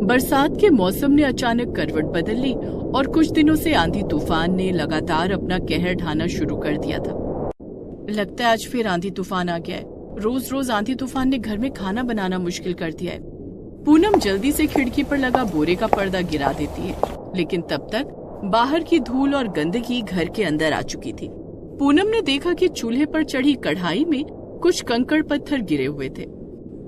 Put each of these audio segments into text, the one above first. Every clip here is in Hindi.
बरसात के मौसम ने अचानक करवट बदल ली और कुछ दिनों से आंधी तूफान ने लगातार अपना कहर ढाना शुरू कर दिया था। लगता है आज फिर आंधी तूफान आ गया है। रोज रोज आंधी तूफान ने घर में खाना बनाना मुश्किल कर दिया है। पूनम जल्दी से खिड़की पर लगा बोरे का पर्दा गिरा देती है, लेकिन तब तक बाहर की धूल और गंदगी घर के अंदर आ चुकी थी। पूनम ने देखा कि चूल्हे पर चढ़ी कढ़ाई में कुछ कंकड़ पत्थर गिरे हुए थे।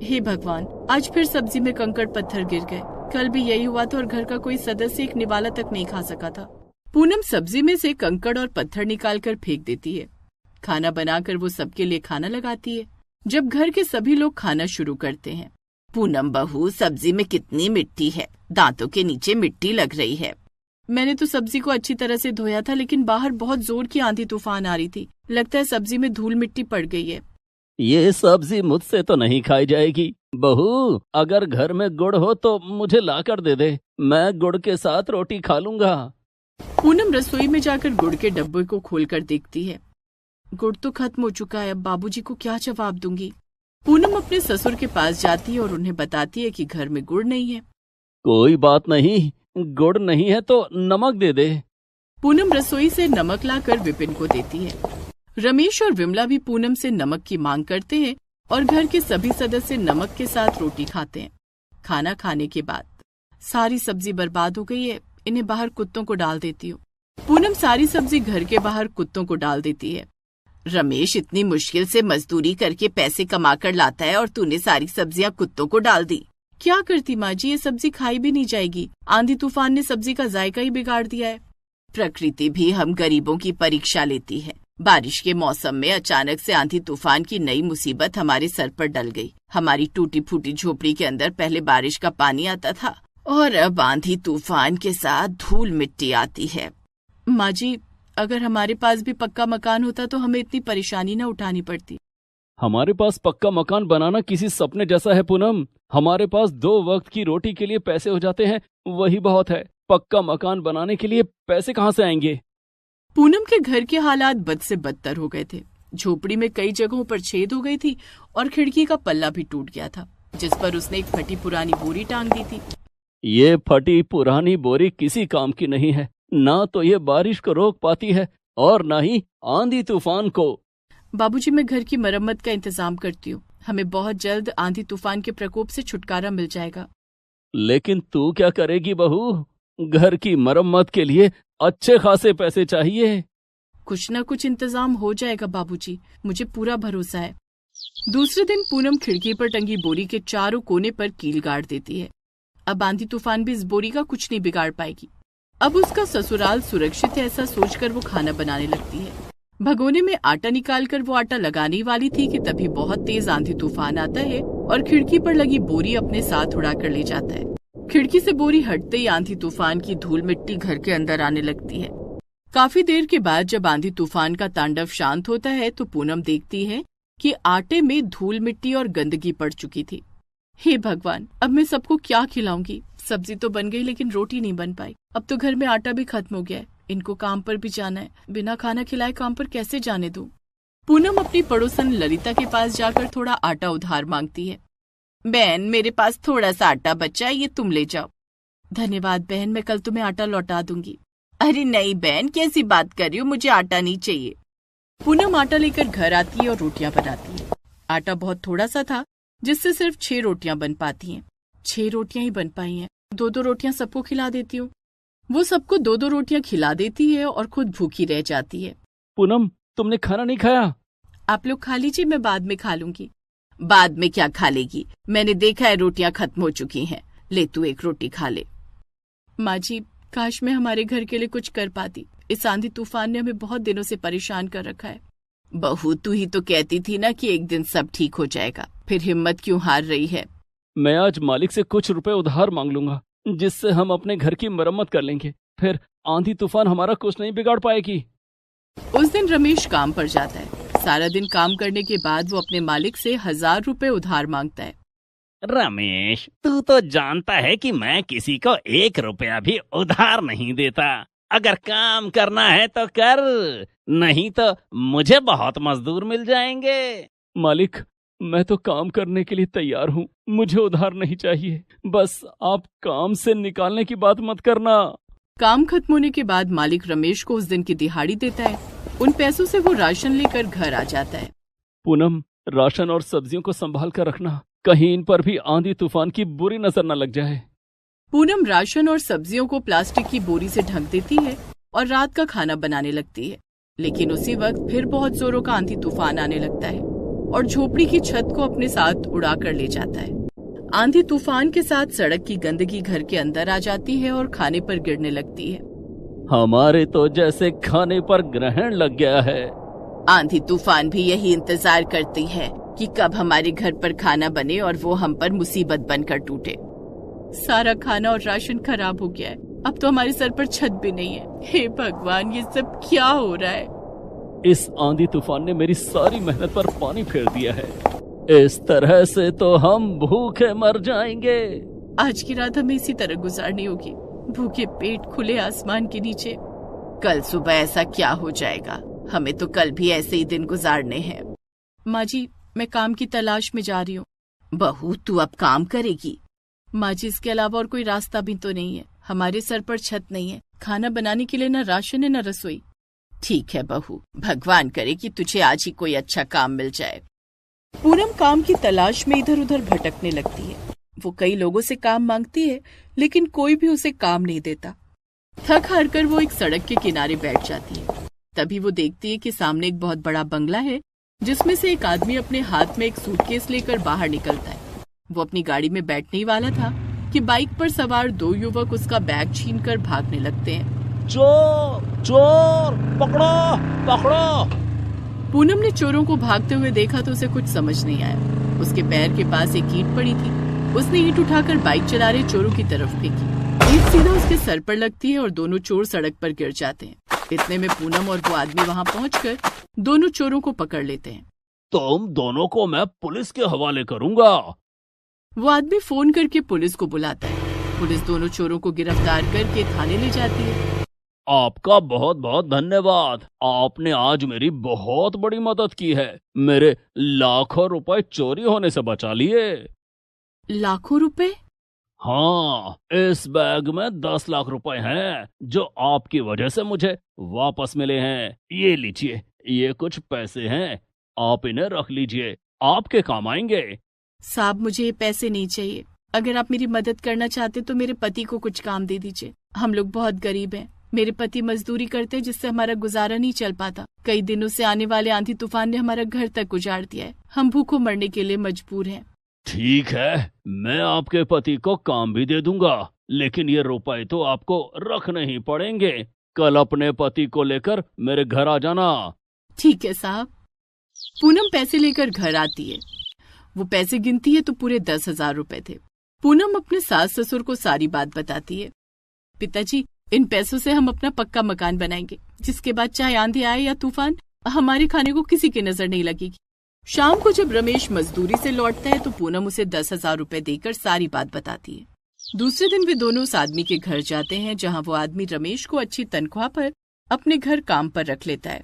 हे भगवान, आज फिर सब्जी में कंकड़ पत्थर गिर गए। कल भी यही हुआ था और घर का कोई सदस्य एक निवाला तक नहीं खा सका था। पूनम सब्जी में से कंकड़ और पत्थर निकालकर फेंक देती है। खाना बनाकर वो सबके लिए खाना लगाती है। जब घर के सभी लोग खाना शुरू करते हैं, पूनम बहू, सब्जी में कितनी मिट्टी है, दांतों के नीचे मिट्टी लग रही है। मैंने तो सब्जी को अच्छी तरह से धोया था, लेकिन बाहर बहुत जोर की आंधी तूफान आ रही थी। लगता है सब्जी में धूल मिट्टी पड़ गई है। ये सब्जी मुझसे तो नहीं खाई जाएगी। बहू, अगर घर में गुड़ हो तो मुझे ला कर दे दे, मैं गुड़ के साथ रोटी खा लूंगा। पूनम रसोई में जाकर गुड़ के डब्बे को खोलकर देखती है। गुड़ तो खत्म हो चुका है। अब बाबूजी को क्या जवाब दूंगी। पूनम अपने ससुर के पास जाती है और उन्हें बताती है कि घर में गुड़ नहीं है। कोई बात नहीं, गुड़ नहीं है तो नमक दे दे। पूनम रसोई से नमक लाकर विपिन को देती है। रमेश और विमला भी पूनम से नमक की मांग करते हैं और घर के सभी सदस्य नमक के साथ रोटी खाते हैं। खाना खाने के बाद सारी सब्जी बर्बाद हो गई है, इन्हें बाहर कुत्तों को डाल देती हूँ। पूनम सारी सब्जी घर के बाहर कुत्तों को डाल देती है। रमेश इतनी मुश्किल से मजदूरी करके पैसे कमा कर लाता है और तूने सारी सब्जियां कुत्तों को डाल दी। क्या करती माँ जी, ये सब्जी खाई भी नहीं जाएगी। आंधी तूफान ने सब्जी का जायका ही बिगाड़ दिया है। प्रकृति भी हम गरीबों की परीक्षा लेती है। बारिश के मौसम में अचानक से आंधी तूफान की नई मुसीबत हमारे सर पर डल गई। हमारी टूटी फूटी झोपड़ी के अंदर पहले बारिश का पानी आता था और अब आंधी तूफान के साथ धूल मिट्टी आती है। माँ जी, अगर हमारे पास भी पक्का मकान होता तो हमें इतनी परेशानी न उठानी पड़ती। हमारे पास पक्का मकान बनाना किसी सपने जैसा है पूनम। हमारे पास 2 वक्त की रोटी के लिए पैसे हो जाते हैं, वही बहुत है। पक्का मकान बनाने के लिए पैसे कहाँ से आएंगे। पूनम के घर के हालात बद से बदतर हो गए थे। झोपड़ी में कई जगहों पर छेद हो गई थी और खिड़की का पल्ला भी टूट गया था, जिस पर उसने एक फटी पुरानी बोरी टांग दी थी। ये फटी पुरानी बोरी किसी काम की नहीं है। ना तो ये बारिश को रोक पाती है और ना ही आंधी तूफान को। बाबूजी, मैं घर की मरम्मत का इंतजाम करती हूँ। हमें बहुत जल्द आंधी तूफान के प्रकोप से छुटकारा मिल जाएगा। लेकिन तू क्या करेगी बहू? घर की मरम्मत के लिए अच्छे खासे पैसे चाहिए। कुछ न कुछ इंतजाम हो जाएगा बाबूजी, मुझे पूरा भरोसा है। दूसरे दिन पूनम खिड़की पर टंगी बोरी के चारों कोने पर कील गाड़ देती है। अब आंधी तूफान भी इस बोरी का कुछ नहीं बिगाड़ पाएगी। अब उसका ससुराल सुरक्षित है, ऐसा सोचकर वो खाना बनाने लगती है। भगोने में आटा निकालकर वो आटा लगाने वाली थी कि तभी बहुत तेज आंधी तूफान आता है और खिड़की पर लगी बोरी अपने साथ उड़ा कर ले जाता है। खिड़की से बोरी हटते ही आंधी तूफान की धूल मिट्टी घर के अंदर आने लगती है। काफी देर के बाद जब आंधी तूफान का तांडव शांत होता है तो पूनम देखती है कि आटे में धूल मिट्टी और गंदगी पड़ चुकी थी। हे भगवान, अब मैं सबको क्या खिलाऊंगी। सब्जी तो बन गई लेकिन रोटी नहीं बन पाई। अब तो घर में आटा भी खत्म हो गया है। इनको काम पर भी जाना है, बिना खाना खिलाए काम पर कैसे जाने दूं? पूनम अपनी पड़ोसन ललिता के पास जाकर थोड़ा आटा उधार मांगती है। बहन, मेरे पास थोड़ा सा आटा बचा है, ये तुम ले जाओ। धन्यवाद बहन, मैं कल तुम्हें आटा लौटा दूंगी। अरे नहीं बहन, कैसी बात कर रही हो, मुझे आटा नहीं चाहिए। पूनम आटा लेकर घर आती है और रोटियां बनाती है। आटा बहुत थोड़ा सा था, जिससे सिर्फ 6 रोटियां बन पाती हैं। 6 रोटियां ही बन पाई हैं। 2-2 रोटियां सबको खिला देती हूँ। वो सबको 2-2 रोटियां खिला देती है और खुद भूखी रह जाती है। पूनम, तुमने खाना नहीं खाया? आप लोग खा लीजिए, मैं बाद में खा लूंगी। बाद में क्या खा लेगी? मैंने देखा है रोटियां खत्म हो चुकी हैं। ले तू एक रोटी खा ले। माँ जी, काश मैं हमारे घर के लिए कुछ कर पाती। इस आंधी तूफान ने हमें बहुत दिनों से परेशान कर रखा है। बहू, तू ही तो कहती थी ना कि एक दिन सब ठीक हो जाएगा, फिर हिम्मत क्यों हार रही है? मैं आज मालिक से कुछ रुपए उधार मांग लूंगा, जिससे हम अपने घर की मरम्मत कर लेंगे। फिर आंधी तूफान हमारा कुछ नहीं बिगाड़ पाएगी। उस दिन रमेश काम पर जाता है। सारा दिन काम करने के बाद वो अपने मालिक से 1000 रुपए उधार मांगता है। रमेश, तू तो जानता है कि मैं किसी को 1 रुपया भी उधार नहीं देता। अगर काम करना है तो कर, नहीं तो मुझे बहुत मजदूर मिल जाएंगे। मालिक, मैं तो काम करने के लिए तैयार हूँ, मुझे उधार नहीं चाहिए। बस आप काम से निकालने की बात मत करना। काम खत्म होने के बाद मालिक रमेश को उस दिन की दिहाड़ी देता है। उन पैसों से वो राशन लेकर घर आ जाता है। पूनम, राशन और सब्जियों को संभाल कर रखना, कहीं इन पर भी आंधी तूफान की बुरी नजर न लग जाए। पूनम राशन और सब्जियों को प्लास्टिक की बोरी से ढक देती है और रात का खाना बनाने लगती है। लेकिन उसी वक्त फिर बहुत जोरों का आंधी तूफान आने लगता है और झोपड़ी की छत को अपने साथ उड़ा कर ले जाता है। आंधी तूफान के साथ सड़क की गंदगी घर के अंदर आ जाती है और खाने पर गिरने लगती है। हमारे तो जैसे खाने पर ग्रहण लग गया है। आंधी तूफान भी यही इंतजार करती है कि कब हमारे घर पर खाना बने और वो हम पर मुसीबत बनकर टूटे। सारा खाना और राशन खराब हो गया है। अब तो हमारे सर पर छत भी नहीं है। हे भगवान, ये सब क्या हो रहा है? इस आंधी तूफान ने मेरी सारी मेहनत पर पानी फेर दिया है। इस तरह से तो हम भूखे मर जाएंगे। आज की रात हमें इसी तरह गुजारनी होगी, भूखे पेट खुले आसमान के नीचे। कल सुबह ऐसा क्या हो जाएगा? हमें तो कल भी ऐसे ही दिन गुजारने हैं। माँ जी, मैं काम की तलाश में जा रही हूँ। बहू, तू अब काम करेगी? माँ जी, इसके अलावा और कोई रास्ता भी तो नहीं है। हमारे सर पर छत नहीं है, खाना बनाने के लिए न राशन है न रसोई। ठीक है बहू, भगवान करे कि तुझे आज ही कोई अच्छा काम मिल जाए। पूनम काम की तलाश में इधर उधर भटकने लगती है। वो कई लोगों से काम मांगती है, लेकिन कोई भी उसे काम नहीं देता। थक हार कर वो एक सड़क के किनारे बैठ जाती है। तभी वो देखती है कि सामने एक बहुत बड़ा बंगला है, जिसमें से एक आदमी अपने हाथ में एक सूटकेस लेकर बाहर निकलता है। वो अपनी गाड़ी में बैठने ही वाला था कि बाइक पर सवार दो युवक उसका बैग छीनकर भागने लगते हैं। चोर, चोर, पकड़ो, पकड़ो। पूनम ने चोरों को भागते हुए देखा तो उसे कुछ समझ नहीं आया। उसके पैर के पास एक ईंट पड़ी थी। उसने ईंट उठाकर बाइक चला रहे चोरों की तरफ फेंकी। ईंट सीधा उसके सर पर लगती है और दोनों चोर सड़क पर गिर जाते हैं। इतने में पूनम और वो आदमी वहाँ पहुंचकर दोनों चोरों को पकड़ लेते हैं। तुम दोनों को मैं पुलिस के हवाले करूंगा। वो आदमी फोन करके पुलिस को बुलाता है। पुलिस दोनों चोरों को गिरफ्तार करके थाने ले जाती है। आपका बहुत बहुत धन्यवाद। आपने आज मेरी बहुत बड़ी मदद की है। मेरे लाखों रुपए चोरी होने से बचा लिए। लाखों रुपए? हाँ, इस बैग में 10 लाख रुपए हैं जो आपकी वजह से मुझे वापस मिले हैं। ये लीजिए, ये कुछ पैसे हैं, आप इन्हें रख लीजिए, आपके काम आएंगे। साहब, मुझे ये पैसे नहीं चाहिए। अगर आप मेरी मदद करना चाहते तो मेरे पति को कुछ काम दे दीजिए। हम लोग बहुत गरीब हैं। मेरे पति मजदूरी करते जिससे हमारा गुजारा नहीं चल पाता। कई दिनों से आने वाले आंधी तूफान ने हमारा घर तक उजाड़ दिया है। हम भूखों मरने के लिए मजबूर हैं। ठीक है, मैं आपके पति को काम भी दे दूंगा, लेकिन ये रुपए तो आपको रखने ही पड़ेंगे। कल अपने पति को लेकर मेरे घर आ जाना। ठीक है साहब। पूनम पैसे लेकर घर आती है। वो पैसे गिनती है तो पूरे 10,000 रुपए थे। पूनम अपने सास ससुर को सारी बात बताती है। पिताजी, इन पैसों से हम अपना पक्का मकान बनाएंगे, जिसके बाद चाहे आंधी आए या तूफान, हमारे खाने को किसी की नजर नहीं लगेगी। शाम को जब रमेश मजदूरी से लौटता है तो पूनम उसे 10,000 रुपए देकर सारी बात बताती है। दूसरे दिन वे दोनों उस आदमी के घर जाते हैं, जहां वो आदमी रमेश को अच्छी तनख्वाह पर अपने घर काम पर रख लेता है।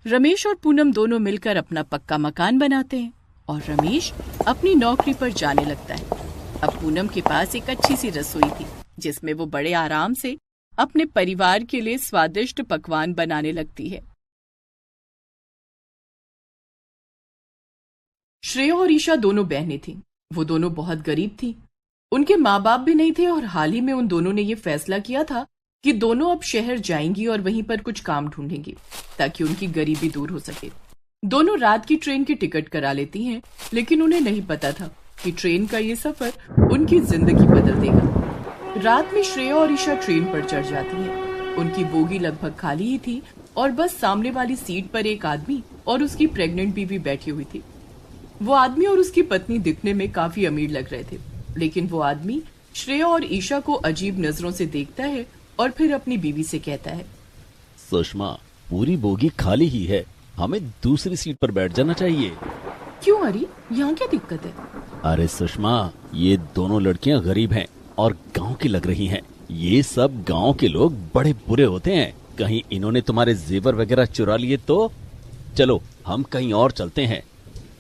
रमेश और पूनम दोनों मिलकर अपना पक्का मकान बनाते हैं और रमेश अपनी नौकरी पर जाने लगता है। अब पूनम के पास एक अच्छी सी रसोई थी, जिसमें वो बड़े आराम से अपने परिवार के लिए स्वादिष्ट पकवान बनाने लगती है। श्रेया और ईशा दोनों बहनें थीं। वो दोनों बहुत गरीब थीं। उनके माँ बाप भी नहीं थे और हाल ही में उन दोनों ने ये फैसला किया था कि दोनों अब शहर जाएंगी और वहीं पर कुछ काम ढूंढेंगी ताकि उनकी गरीबी दूर हो सके। दोनों रात की ट्रेन की टिकट करा लेती हैं, लेकिन उन्हें नहीं पता था कि ट्रेन का ये सफर उनकी जिंदगी बदल देगा। रात में श्रेया और ईशा ट्रेन पर चढ़ जाती हैं। उनकी बोगी लगभग खाली ही थी और बस सामने वाली सीट पर एक आदमी और उसकी प्रेग्नेंट बीवी बैठी हुई थी। वो आदमी और उसकी पत्नी दिखने में काफी अमीर लग रहे थे, लेकिन वो आदमी श्रेया और ईशा को अजीब नजरों से देखता है और फिर अपनी बीवी से कहता है, सुषमा, पूरी बोगी खाली ही है, हमें दूसरी सीट पर बैठ जाना चाहिए। क्यों हरी, यहाँ क्या दिक्कत है? अरे सुषमा, ये दोनों लड़कियां गरीब हैं और गांव की लग रही हैं। ये सब गांव के लोग बड़े बुरे होते हैं। कहीं इन्होंने तुम्हारे जेवर वगैरह चुरा लिए तो? चलो हम कहीं और चलते हैं।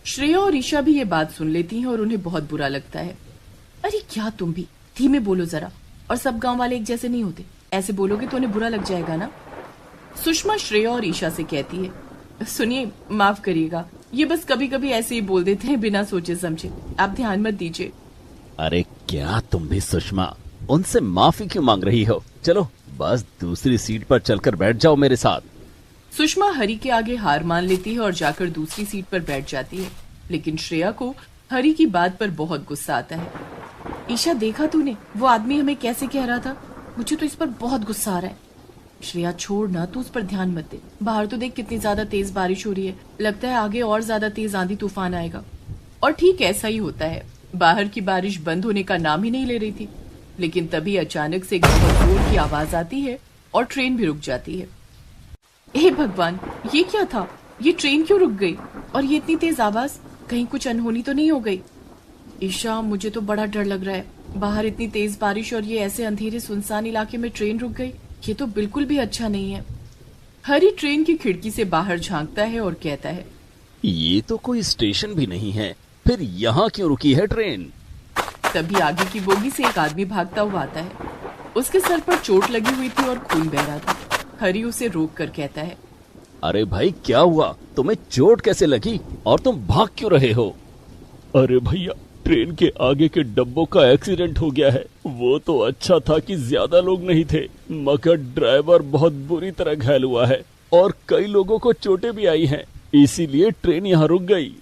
श्रेया और ईशा भी ये बात सुन लेती हैं और उन्हें बहुत बुरा लगता है। अरे क्या तुम भी धीमे बोलो जरा, और सब गांव वाले एक जैसे नहीं होते, ऐसे बोलोगे तो उन्हें बुरा लग जाएगा ना। सुषमा श्रेया और ईशा से कहती है, सुनिए माफ करिएगा, ये बस कभी कभी ऐसे ही बोल देते हैं बिना सोचे समझे, आप ध्यान मत दीजिए। अरे क्या तुम भी सुषमा, उनसे माफी क्यों मांग रही हो? चलो बस दूसरी सीट पर चलकर बैठ जाओ मेरे साथ। सुषमा हरि के आगे हार मान लेती है और जाकर दूसरी सीट पर बैठ जाती है, लेकिन श्रेया को हरि की बात पर बहुत गुस्सा आता है। ईशा देखा तूने, वो आदमी हमें कैसे कह रहा था, मुझे तो इस पर बहुत गुस्सा आ रहा है। श्रेया छोड़ ना, तू उस पर ध्यान मत दे, बाहर तो देख कितनी ज्यादा तेज बारिश हो रही है, लगता है आगे और ज्यादा तेज आंधी तूफान आएगा। और ठीक ऐसा ही होता है, बाहर की बारिश बंद होने का नाम ही नहीं ले रही थी, लेकिन तभी अचानक से एक बहुत जोर की आवाज आती है और ट्रेन भी रुक जाती है। हे भगवान, ये क्या था? ये ट्रेन क्यों रुक गई? और ये इतनी तेज आवाज, कहीं कुछ अनहोनी तो नहीं हो गई? ईशा, मुझे तो बड़ा डर लग रहा है, बाहर इतनी तेज बारिश और ये ऐसे अंधेरे सुनसान इलाके में ट्रेन रुक गई, ये तो बिल्कुल भी अच्छा नहीं है। हरी ट्रेन की खिड़की से बाहर झांकता है और कहता है, ये तो कोई स्टेशन भी नहीं है, फिर यहाँ क्यों रुकी है ट्रेन? तभी आगे की बोगी से एक आदमी भागता हुआ आता है। उसके सर पर चोट लगी हुई थी और खून बह रहा था। हरी उसे रोक कर कहता है, अरे भाई क्या हुआ, तुम्हें चोट कैसे लगी और तुम भाग क्यों रहे हो? अरे भैया, ट्रेन के आगे के डब्बों का एक्सीडेंट हो गया है। वो तो अच्छा था कि ज्यादा लोग नहीं थे, मगर ड्राइवर बहुत बुरी तरह घायल हुआ है और कई लोगों को चोटें भी आई हैं, इसीलिए ट्रेन यहाँ रुक गई।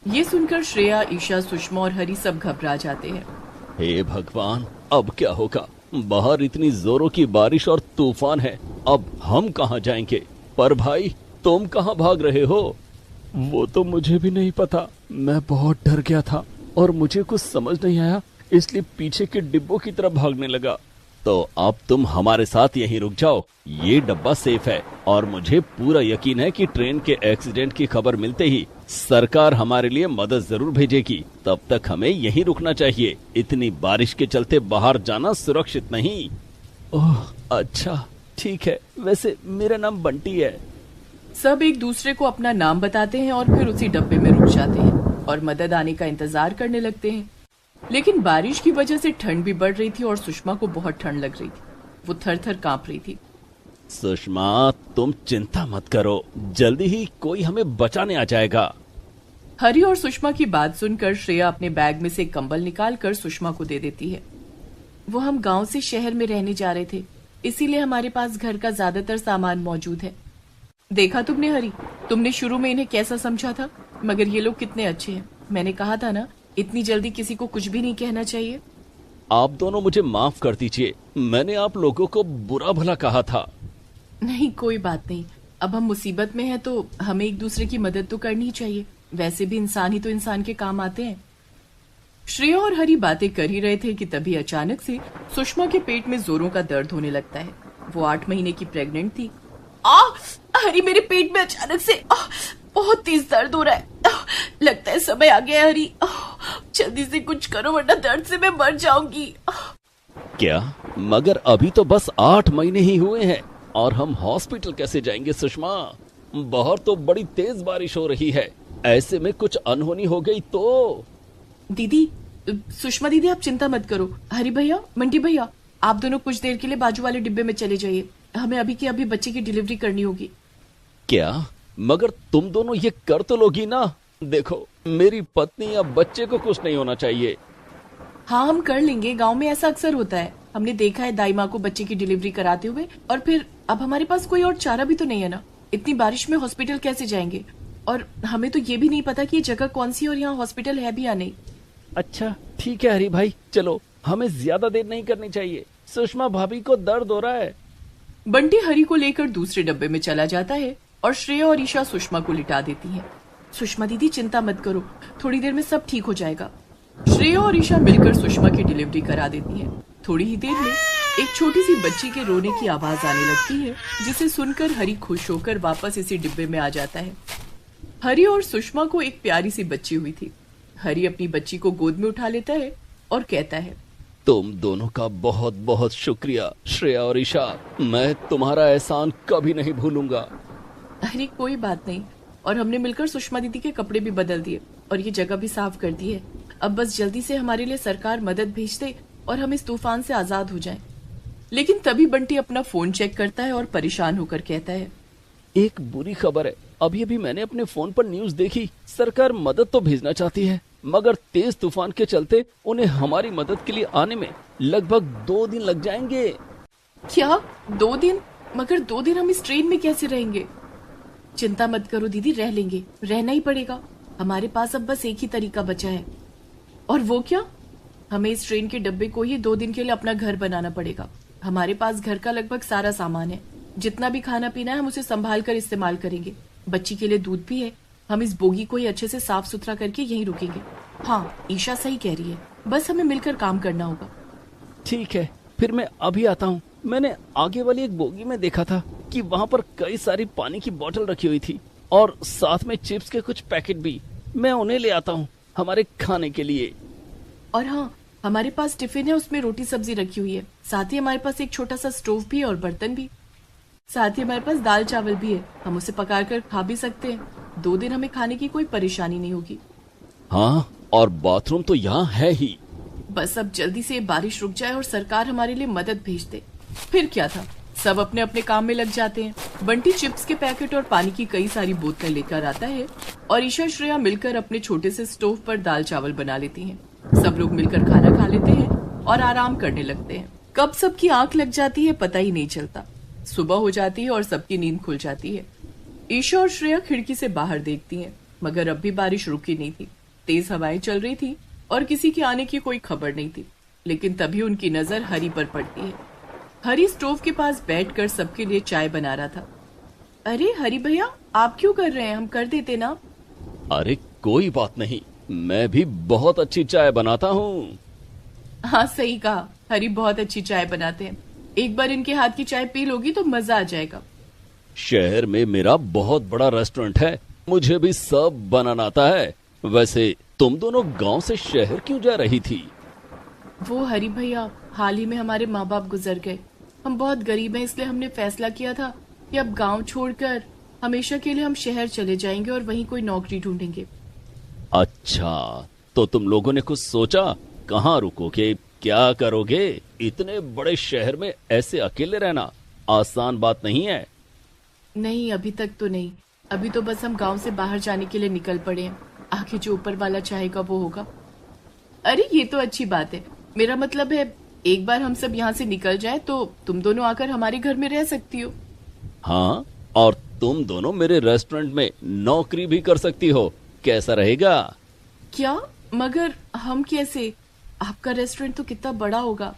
ये सुनकर श्रेया, ईशा, सुषमा और हरी सब घबरा जाते हैं। हे भगवान, अब क्या होगा? बाहर इतनी जोरों की बारिश और तूफान है, अब हम कहाँ जाएंगे? पर भाई, तुम कहाँ भाग रहे हो? वो तो मुझे भी नहीं पता, मैं बहुत डर गया था और मुझे कुछ समझ नहीं आया, इसलिए पीछे के डिब्बों की तरफ भागने लगा। तो अब तुम हमारे साथ यहीं रुक जाओ, ये डब्बा सेफ है और मुझे पूरा यकीन है कि ट्रेन के एक्सीडेंट की खबर मिलते ही सरकार हमारे लिए मदद जरूर भेजेगी। तब तक हमें यहीं रुकना चाहिए, इतनी बारिश के चलते बाहर जाना सुरक्षित नहीं। ओह अच्छा, ठीक है, वैसे मेरा नाम बंटी है। सब एक दूसरे को अपना नाम बताते हैं और फिर उसी डब्बे में रुक जाते हैं और मदद आने का इंतजार करने लगते हैं। लेकिन बारिश की वजह से ठंड भी बढ़ रही थी और सुषमा को बहुत ठंड लग रही थी, वो थर थर कांप रही थी। सुषमा, तुम चिंता मत करो, जल्दी ही कोई हमें बचाने आ जाएगा। हरी और सुषमा की बात सुनकर श्रेया अपने बैग में से कंबल निकालकर सुषमा को दे देती है। वो हम गांव से शहर में रहने जा रहे थे, इसीलिए हमारे पास घर का ज्यादातर सामान मौजूद है। देखा तुमने हरी, तुमने शुरू में इन्हें कैसा समझा था, मगर ये लोग कितने अच्छे हैं। मैंने कहा था ना, इतनी जल्दी किसी को कुछ भी नहीं कहना चाहिए। आप दोनों मुझे माफ कर दीजिए, मैंने आप लोगों को बुरा भला कहा था। नहीं, कोई बात नहीं, अब हम मुसीबत में हैं तो हमें एक दूसरे की मदद तो करनी ही चाहिए, वैसे भी इंसान ही तो इंसान के काम आते हैं। श्रेया और हरी बातें कर ही रहे थे कि तभी अचानक से सुषमा के पेट में जोरों का दर्द होने लगता है। वो 8 महीने की प्रेग्नेंट थी। हरी, मेरे पेट में अचानक से बहुत तेज दर्द हो रहा है, लगता है समय आ गया है हरी, जल्दी से कुछ करो वरना दर्द से मैं मर जाऊंगी। क्या? मगर अभी तो बस 8 महीने ही हुए हैं और हम हॉस्पिटल कैसे जाएंगे सुषमा? बाहर तो बड़ी तेज बारिश हो रही है, ऐसे में कुछ अनहोनी हो गई तो? दीदी, सुषमा दीदी, आप चिंता मत करो। हरी भैया, मंटी भैया, आप दोनों कुछ देर के लिए बाजू वाले डिब्बे में चले जाइए, हमें अभी की अभी बच्चे की डिलीवरी करनी होगी। क्या? मगर तुम दोनों ये कर तो लोगी ना? देखो, मेरी पत्नी या बच्चे को कुछ नहीं होना चाहिए। हाँ, हम कर लेंगे, गांव में ऐसा अक्सर होता है, हमने देखा है दाई माँ को बच्चे की डिलीवरी कराते हुए। और फिर अब हमारे पास कोई और चारा भी तो नहीं है ना, इतनी बारिश में हॉस्पिटल कैसे जाएंगे? और हमें तो ये भी नहीं पता कि ये जगह कौन सी और यहाँ हॉस्पिटल है भी या नहीं। अच्छा ठीक है हरी भाई, चलो, हमें ज्यादा देर नहीं करनी चाहिए, सुषमा भाभी को दर्द हो रहा है। बंटी हरी को लेकर दूसरे डब्बे में चला जाता है और श्रेया और ईशा सुषमा को लिटा देती हैं। सुषमा दीदी, चिंता मत करो, थोड़ी देर में सब ठीक हो जाएगा। श्रेया और ईशा मिलकर सुषमा की डिलीवरी करा देती हैं। थोड़ी ही देर में एक छोटी सी बच्ची के रोने की आवाज आने लगती है, जिसे सुनकर हरी खुश होकर वापस इसी डिब्बे में आ जाता है। हरी और सुषमा को एक प्यारी सी बच्ची हुई थी। हरी अपनी बच्ची को गोद में उठा लेता है और कहता है, तुम दोनों का बहुत बहुत शुक्रिया श्रेया और ईशा, मैं तुम्हारा एहसान कभी नहीं भूलूंगा। अरे कोई बात नहीं, और हमने मिलकर सुषमा दीदी के कपड़े भी बदल दिए, और ये जगह भी साफ कर दी है। अब बस जल्दी से हमारे लिए सरकार मदद भेज दे और हम इस तूफान से आजाद हो जाएं। लेकिन तभी बंटी अपना फोन चेक करता है और परेशान होकर कहता है, एक बुरी खबर है। अभी अभी मैंने अपने फोन पर न्यूज देखी। सरकार मदद तो भेजना चाहती है, मगर तेज तूफान के चलते उन्हें हमारी मदद के लिए आने में लगभग 2 दिन लग जाएंगे। क्या 2 दिन? मगर 2 दिन हम इस ट्रेन में कैसे रहेंगे? चिंता मत करो दीदी, रह लेंगे, रहना ही पड़ेगा। हमारे पास अब बस एक ही तरीका बचा है। और वो क्या? हमें इस ट्रेन के डब्बे को ही 2 दिन के लिए अपना घर बनाना पड़ेगा। हमारे पास घर का लगभग सारा सामान है। जितना भी खाना पीना है हम उसे संभाल कर इस्तेमाल करेंगे। बच्ची के लिए दूध भी है। हम इस बोगी को ही अच्छे से साफ सुथरा करके यहीं रुकेंगे। हाँ, ईशा सही कह रही है, बस हमें मिलकर काम करना होगा। ठीक है, फिर मैं अभी आता हूँ। मैंने आगे वाली एक बोगी में देखा था कि वहाँ पर कई सारी पानी की बोतल रखी हुई थी और साथ में चिप्स के कुछ पैकेट भी। मैं उन्हें ले आता हूँ हमारे खाने के लिए। और हाँ, हमारे पास टिफिन है, उसमें रोटी सब्जी रखी हुई है। साथ ही हमारे पास एक छोटा सा स्टोव भी है और बर्तन भी। साथ ही हमारे पास दाल चावल भी है, हम उसे पका कर खा भी सकते हैं। 2 दिन हमें खाने की कोई परेशानी नहीं होगी। हाँ, और बाथरूम तो यहाँ है ही। बस अब जल्दी से बारिश रुक जाए और सरकार हमारे लिए मदद भेज दे। फिर क्या था, सब अपने अपने काम में लग जाते हैं। बंटी चिप्स के पैकेट और पानी की कई सारी बोतलें लेकर आता है और ईशा श्रेया मिलकर अपने छोटे से स्टोव पर दाल चावल बना लेती हैं। सब लोग मिलकर खाना खा लेते हैं और आराम करने लगते हैं। कब सबकी आंख लग जाती है पता ही नहीं चलता। सुबह हो जाती है और सबकी नींद खुल जाती है। ईशा और श्रेया खिड़की से बाहर देखती हैं, मगर अब भी बारिश रुकी नहीं थी। तेज हवाएं चल रही थी और किसी के आने की कोई खबर नहीं थी। लेकिन तभी उनकी नजर हरी पर पड़ती है। हरी स्टोव के पास बैठकर सबके लिए चाय बना रहा था। अरे हरी भैया, आप क्यों कर रहे हैं? हम कर देते ना। अरे कोई बात नहीं, मैं भी बहुत अच्छी चाय बनाता हूँ। हाँ सही कहा, हरी बहुत अच्छी चाय बनाते हैं। एक बार इनके हाथ की चाय पी लोगी तो मजा आ जाएगा। शहर में मेरा बहुत बड़ा रेस्टोरेंट है, मुझे भी सब बनाना आता है। वैसे तुम दोनों गांव से शहर क्यों जा रही थी? वो हरी भैया, हाल ही में हमारे माँ बाप गुजर गए। हम बहुत गरीब हैं, इसलिए हमने फैसला किया था कि अब गांव छोड़कर हमेशा के लिए हम शहर चले जाएंगे और वहीं कोई नौकरी ढूंढेंगे। अच्छा, तो तुम लोगों ने कुछ सोचा? कहाँ रुकोगे, क्या करोगे? इतने बड़े शहर में ऐसे अकेले रहना आसान बात नहीं है। नहीं, अभी तक तो नहीं। अभी तो बस हम गांव से बाहर जाने के लिए निकल पड़े हैं। आगे जो ऊपर वाला चाहेगा वो होगा। अरे ये तो अच्छी बात है। मेरा मतलब है, एक बार हम सब यहाँ से निकल जाए तो तुम दोनों आकर हमारे घर में रह सकती हो। हाँ, और तुम दोनों मेरे रेस्टोरेंट में नौकरी भी कर सकती हो। कैसा रहेगा? क्या? मगर हम कैसे? आपका रेस्टोरेंट तो कितना बड़ा होगा।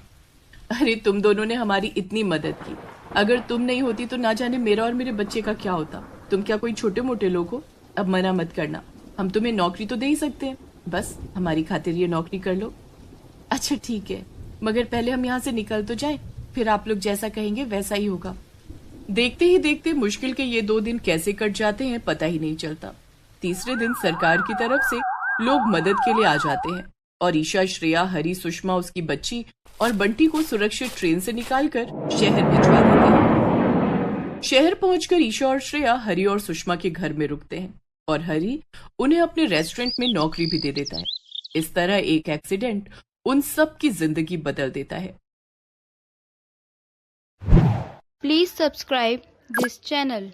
अरे तुम दोनों ने हमारी इतनी मदद की, अगर तुम नहीं होती तो ना जाने मेरा और मेरे बच्चे का क्या होता। तुम क्या कोई छोटे मोटे लोग हो? अब मना मत करना, हम तुम्हें नौकरी तो दे ही सकते हैं। बस हमारी खातिर ये नौकरी कर लो। अच्छा ठीक है, मगर पहले हम यहाँ से निकल तो जाएं, फिर आप लोग जैसा कहेंगे वैसा ही होगा। देखते ही देखते मुश्किल के ये 2 दिन कैसे कट जाते हैं पता ही नहीं चलता। तीसरे दिन सरकार की तरफ से लोग मदद के लिए आ जाते हैं और ईशा, श्रेया, हरी, सुषमा, उसकी बच्ची और बंटी को सुरक्षित ट्रेन से निकालकर शहर भिजवा देते हैं। शहर पहुंचकर ईशा और श्रेया हरी और सुषमा के घर में रुकते हैं और हरी उन्हें अपने रेस्टोरेंट में नौकरी भी दे देता है। इस तरह एक एक्सीडेंट उन सब की जिंदगी बदल देता है। Please subscribe this channel.